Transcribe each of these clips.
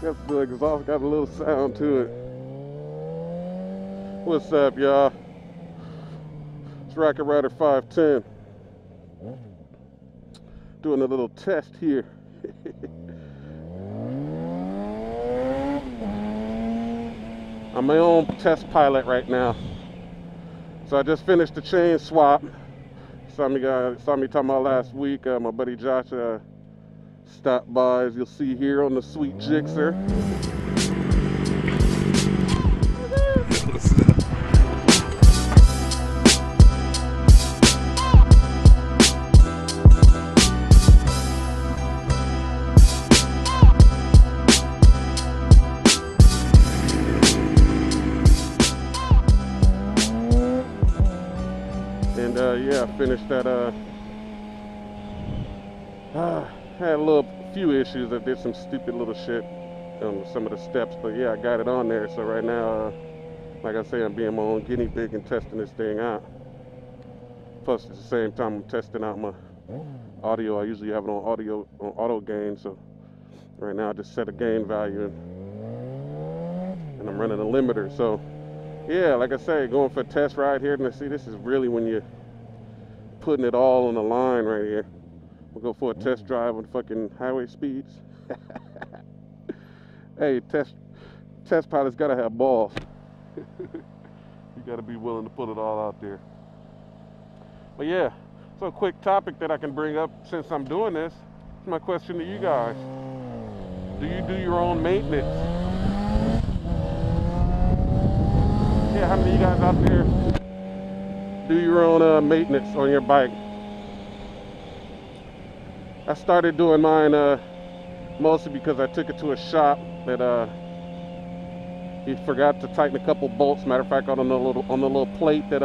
Guess the exhaust got a little sound to it. What's up, y'all? It's Rocket Rider 510. Doing a little test here. I'm my own test pilot right now. So I just finished the chain swap. Saw me talking about last week. My buddy Josh stopped by, as you'll see here on the sweet Gixxer. And yeah, I finished that. Had a few issues. I did some stupid little shit on some of the steps, but yeah, I got it on there. So right now, like I say, I'm being my own guinea pig and testing this thing out. Plus, at the same time, I'm testing out my audio. I usually have it on auto gain. So right now, I just set a gain value and I'm running a limiter. So yeah, like I say, going for a test ride here, and see, this is really when you're putting it all on the line right here. We'll go for a test drive on fucking highway speeds. Hey, test pilots gotta have balls. You gotta be willing to put it all out there. But yeah, so a quick topic that I can bring up since I'm doing this is my question to you guys. Do you do your own maintenance? Yeah, how many of you guys out there do your own maintenance on your bike? I started doing mine mostly because I took it to a shop that he forgot to tighten a couple bolts. Matter of fact, on the little plate that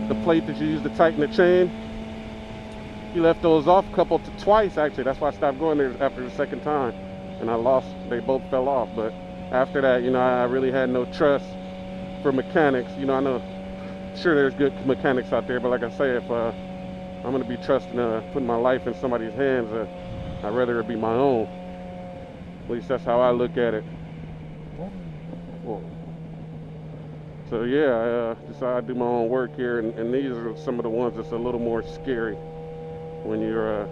the plate that you use to tighten the chain, he left those off twice actually. That's why I stopped going there after the second time, and they both fell off. But after that, you know, I really had no trust for mechanics. You know, I know, sure, there's good mechanics out there, but like I say, if I'm going to be trusting, putting my life in somebody's hands, I'd rather it be my own. At least that's how I look at it. Whoa. So yeah, I decided to do my own work here, and these are some of the ones that's a little more scary when you're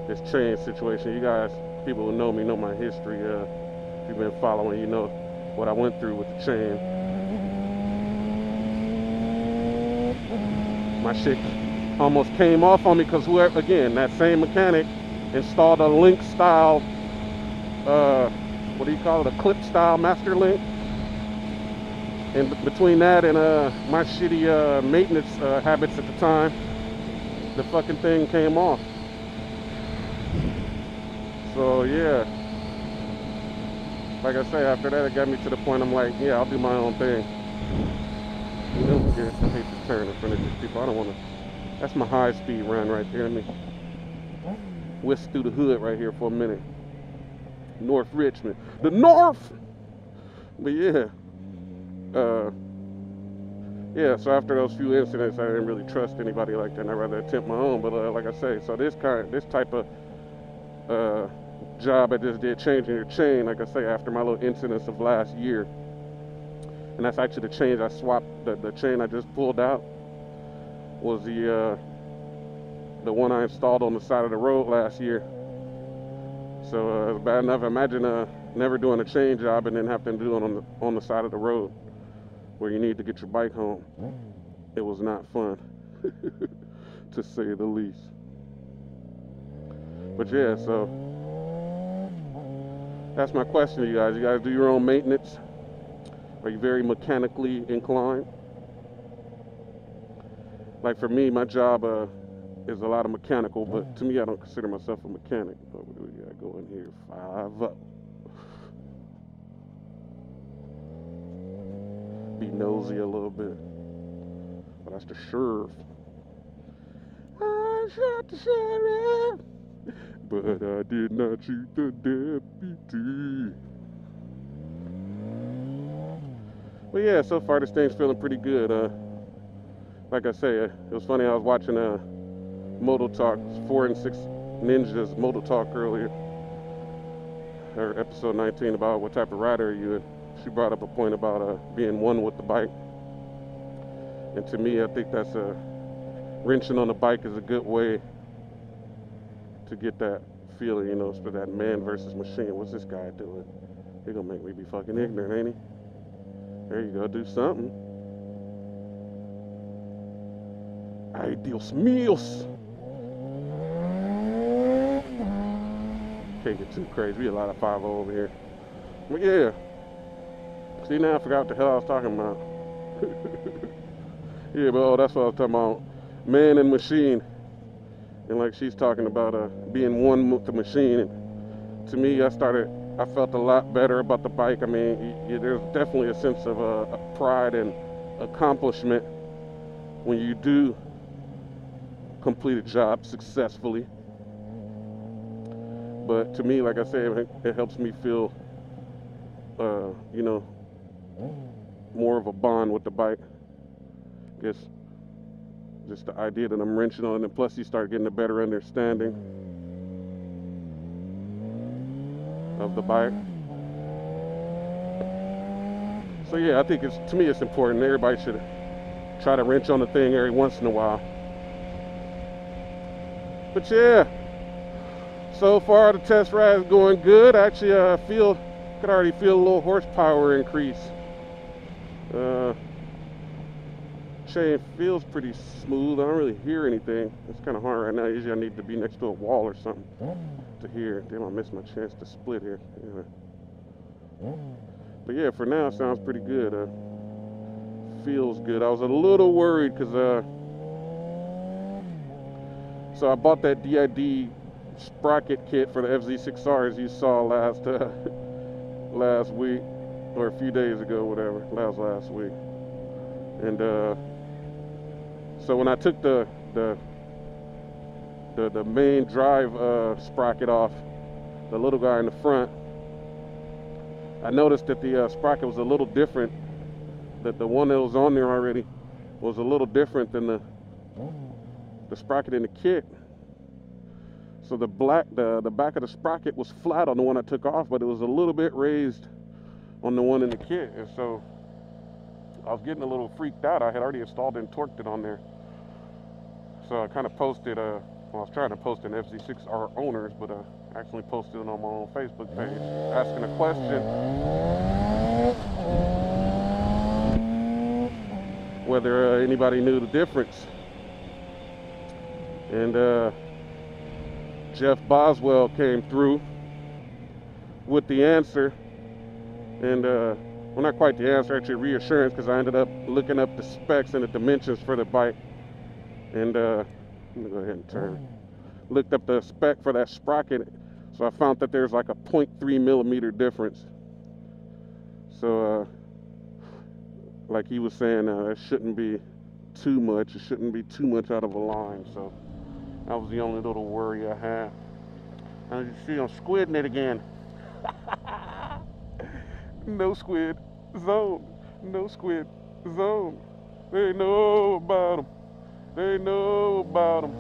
this chain situation. You guys, people who know me, know my history. If you've been following, you know what I went through with the chain. My shit almost came off on me because whoever, again, that same mechanic installed a link style, what do you call it, a clip style master link. And between that and my shitty maintenance habits at the time, the fucking thing came off. So yeah, like I say, after that it got me to the point I'm like, yeah, I'll do my own thing. You know, I hate to turn in front of these people. I don't want to. That's my high-speed run right there. Let me whisk through the hood right here for a minute. North Richmond. The North! But yeah. Yeah, so after those few incidents, I didn't really trust anybody like that, and I'd rather attempt my own. But like I say, so this type of job I just did, changing your chain, like I say, after my little incidents of last year. And that's actually the chain I swapped, the chain I just pulled out was the one I installed on the side of the road last year. So it's bad enough. Imagine never doing a chain job and then having to do it on the side of the road where you need to get your bike home. It was not fun, to say the least. But yeah, so that's my question to you guys. You guys do your own maintenance? Are you very mechanically inclined? Like for me, my job is a lot of mechanical, but to me, I don't consider myself a mechanic. Oh, what do we got going here? 5 up. Be nosy a little bit. But that's the sheriff. I shot the sheriff, but I did not shoot the deputy. But yeah, so far this thing's feeling pretty good. Like I say, it was funny, I was watching Moto Talk, 4 and 6 Ninjas Moto Talk earlier, or episode 19 about what type of rider are you, and she brought up a point about being one with the bike. And to me, I think that's wrenching on the bike is a good way to get that feeling, you know, for that man versus machine. What's this guy doing? He gonna make me be fucking ignorant, ain't he? There you go, do something. Ay, Dios míos. Can't get too crazy. We a lot of 5-0 over here. But yeah. See, now I forgot what the hell I was talking about. Yeah, but oh, that's what I was talking about. Man and machine. And like she's talking about being one with the machine. And to me, I felt a lot better about the bike. I mean, there's definitely a sense of pride and accomplishment when you do complete a job successfully. But to me, like I said, it helps me feel, you know, more of a bond with the bike. I guess just the idea that I'm wrenching on it, and plus you start getting a better understanding of the bike. So yeah, I think to me it's important. Everybody should try to wrench on the thing every once in a while. But yeah, so far the test ride is going good. Actually, could already feel a little horsepower increase. Chain feels pretty smooth. I don't really hear anything. It's kind of hard right now. Usually I need to be next to a wall or something to hear. Damn, I missed my chance to split here. Yeah. But yeah, for now it sounds pretty good. Feels good. I was a little worried because so I bought that DID sprocket kit for the FZ6R, as you saw last week, or a few days ago, whatever. Last week. And so when I took the main drive sprocket off, the little guy in the front, I noticed that the sprocket was a little different. That the one that was on there already was a little different than the sprocket in the kit. So the back of the sprocket was flat on the one I took off, but it was a little bit raised on the one in the kit. And so I was getting a little freaked out. I had already installed and torqued it on there. So I kind of posted, well, I was trying to post an FZ6R owners, but I actually posted it on my own Facebook page, asking a question whether anybody knew the difference. And Jeff Boswell came through with the answer, and well, not quite the answer, actually reassurance, because I ended up looking up the specs and the dimensions for the bike. And let me go ahead and turn. Looked up the spec for that sprocket, so I found that there's like a 0.3 millimeter difference. So like he was saying, it shouldn't be too much. It shouldn't be too much out of a line. So that was the only little worry I had. And as you see, I'm squidding it again. No squid zone. No squid zone. They know about them. They know about them.